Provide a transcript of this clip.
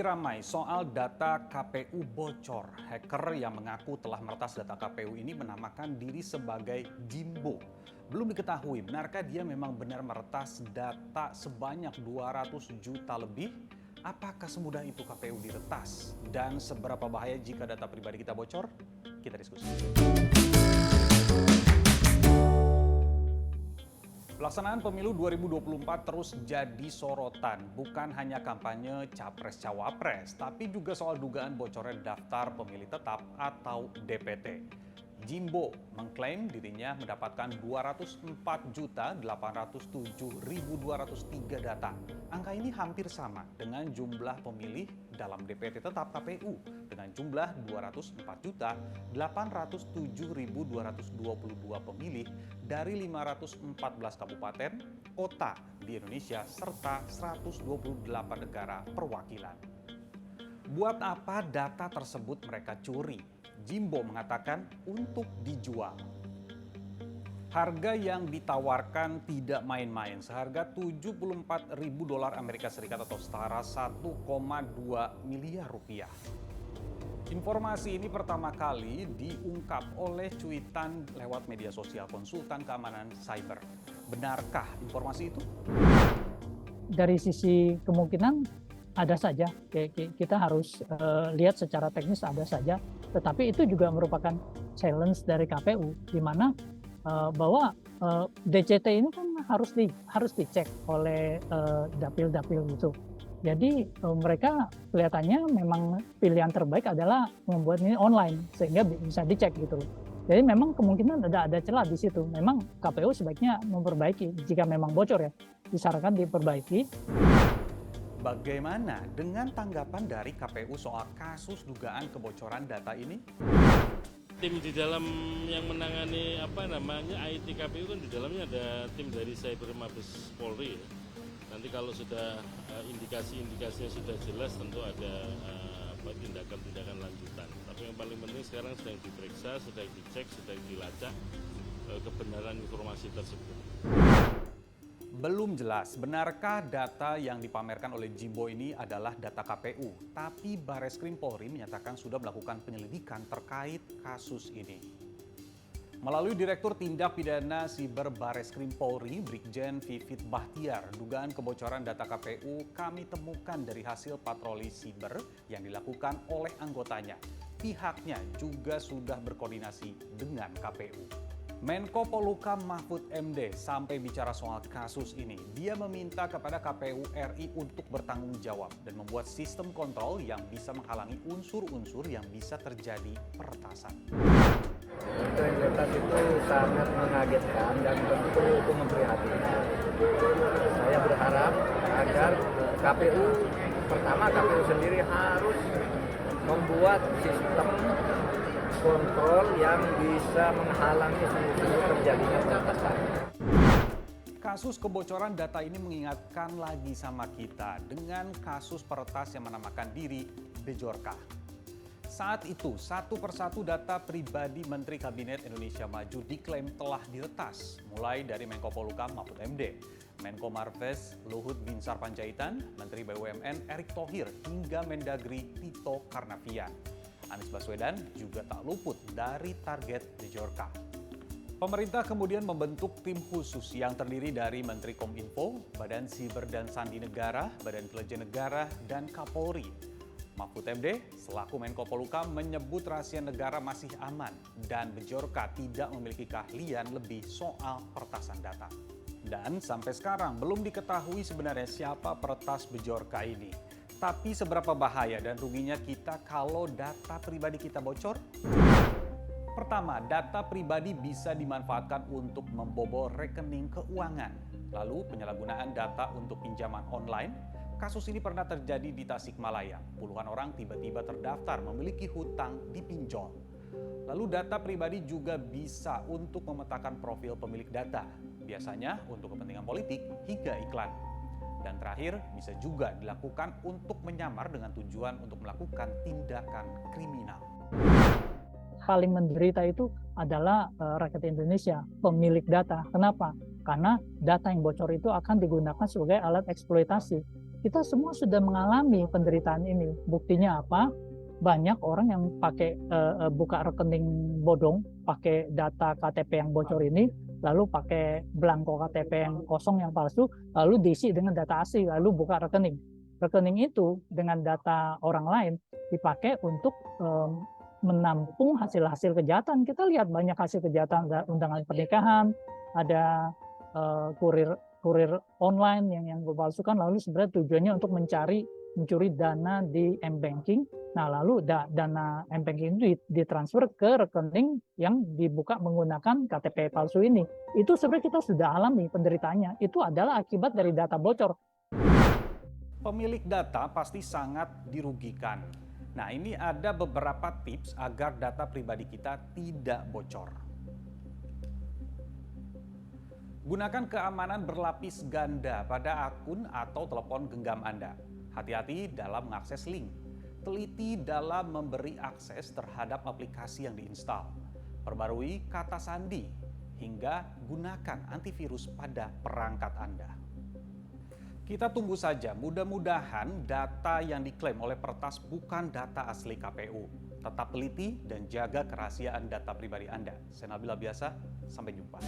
ramai soal data KPU bocor. Hacker yang mengaku telah meretas data KPU ini menamakan diri sebagai Jimbo. Belum diketahui benarkah dia memang benar meretas data sebanyak 200 juta lebih? Apakah semudah itu KPU diretas? Dan seberapa bahaya jika data pribadi kita bocor? Kita diskusi. Pelaksanaan pemilu 2024 terus jadi sorotan, bukan hanya kampanye Capres-Cawapres, tapi juga soal dugaan bocornya daftar pemilih tetap atau DPT. Jimbo mengklaim dirinya mendapatkan 204.807.203 data. Angka ini hampir sama dengan jumlah pemilih dalam DPT tetap KPU dengan jumlah 204.807.222 pemilih dari 514 kabupaten, kota di Indonesia serta 128 negara perwakilan. Buat apa data tersebut mereka curi? Jimbo mengatakan untuk dijual. Harga yang ditawarkan tidak main-main, seharga $74.000 Amerika Serikat atau setara 1,2 miliar rupiah. Informasi ini pertama kali diungkap oleh cuitan lewat media sosial konsultan keamanan cyber. Benarkah informasi itu? Dari sisi kemungkinan ada saja, kita harus lihat secara teknis ada saja, tetapi itu juga merupakan challenge dari KPU, di mana bahwa DCT ini kan harus dicek oleh dapil-dapil gitu. Jadi mereka kelihatannya memang pilihan terbaik adalah membuat ini online sehingga bisa dicek gitu loh. Jadi memang kemungkinan ada celah di situ. Memang KPU sebaiknya memperbaiki jika memang bocor ya, disarankan diperbaiki. Bagaimana dengan tanggapan dari KPU soal kasus dugaan kebocoran data ini? Tim di dalam yang menangani IT KPU kan di dalamnya ada tim dari Cyber Mabes Polri ya. Nanti kalau sudah indikasi-indikasinya sudah jelas tentu ada tindakan-tindakan lanjutan. Tapi yang paling penting sekarang sedang diperiksa, sedang dicek, sedang dilacak kebenaran informasi tersebut. Belum jelas benarkah data yang dipamerkan oleh Jimbo ini adalah data KPU, tapi Bareskrim Polri menyatakan sudah melakukan penyelidikan terkait kasus ini. Melalui Direktur Tindak Pidana Siber Bareskrim Polri, Brigjen Vivit Bahtiar, dugaan kebocoran data KPU kami temukan dari hasil patroli siber yang dilakukan oleh anggotanya. Pihaknya juga sudah berkoordinasi dengan KPU. Menko Polhukam Mahfud MD sampai bicara soal kasus ini. Dia meminta kepada KPU RI untuk bertanggung jawab dan membuat sistem kontrol yang bisa menghalangi unsur-unsur yang bisa terjadi peretasan. Integritas itu sangat mengagetkan dan tentu itu memprihatinkan. Saya berharap agar KPU sendiri harus membuat sistem kontrol yang bisa menghalangi seluruh terjadinya peretasan. Kasus kebocoran data ini mengingatkan lagi sama kita dengan kasus peretas yang menamakan diri Bejorka. Saat itu, satu persatu data pribadi Menteri Kabinet Indonesia Maju diklaim telah diretas, mulai dari Menko Polhukam Mahfud MD, Menko Marves Luhut Binsar Panjaitan, Menteri BUMN Erick Thohir, hingga Mendagri Tito Karnavian. Anies Baswedan juga tak luput dari target Bejorka. Pemerintah kemudian membentuk tim khusus yang terdiri dari Menteri Kominfo, Badan Siber dan Sandi Negara, Badan Intelijen Negara, dan Kapolri. Mahfud MD selaku Menko Polhukam menyebut rahasia negara masih aman dan Bejorka tidak memiliki keahlian lebih soal peretasan data. Dan sampai sekarang belum diketahui sebenarnya siapa peretas Bejorka ini. Tapi seberapa bahaya dan ruginya kita kalau data pribadi kita bocor? Pertama, data pribadi bisa dimanfaatkan untuk membobol rekening keuangan. Lalu penyalahgunaan data untuk pinjaman online. Kasus ini pernah terjadi di Tasikmalaya. Puluhan orang tiba-tiba terdaftar memiliki hutang di pinjol. Lalu data pribadi juga bisa untuk memetakan profil pemilik data. Biasanya untuk kepentingan politik hingga iklan. Dan terakhir, bisa juga dilakukan untuk menyamar dengan tujuan untuk melakukan tindakan kriminal. Paling menderita itu adalah rakyat Indonesia, pemilik data. Kenapa? Karena data yang bocor itu akan digunakan sebagai alat eksploitasi. kita semua sudah mengalami penderitaan ini. Buktinya apa? Banyak orang yang pakai buka rekening bodong, pakai data KTP yang bocor ini, lalu pakai belangko KTP yang kosong yang palsu, lalu diisi dengan data asli, lalu buka rekening. Rekening itu dengan data orang lain dipakai untuk menampung hasil-hasil kejahatan. Kita lihat banyak hasil kejahatan, ada undangan pernikahan, ada kurir online yang dipalsukan, lalu sebenarnya tujuannya untuk mencuri dana di m-banking. Nah, lalu dana m-banking itu ditransfer ke rekening yang dibuka menggunakan KTP palsu ini. Itu sebenarnya kita sudah alami penderitaannya. Itu adalah akibat dari data bocor. Pemilik data pasti sangat dirugikan. Nah, ini ada beberapa tips agar data pribadi kita tidak bocor. Gunakan keamanan berlapis ganda pada akun atau telepon genggam Anda. Hati-hati dalam mengakses link. Teliti dalam memberi akses terhadap aplikasi yang diinstal. Perbarui kata sandi hingga gunakan antivirus pada perangkat Anda. Kita tunggu saja, mudah-mudahan data yang diklaim oleh Pertas bukan data asli KPU. Tetap teliti dan jaga kerahasiaan data pribadi Anda. Saya Nabil Abiasa, sampai jumpa.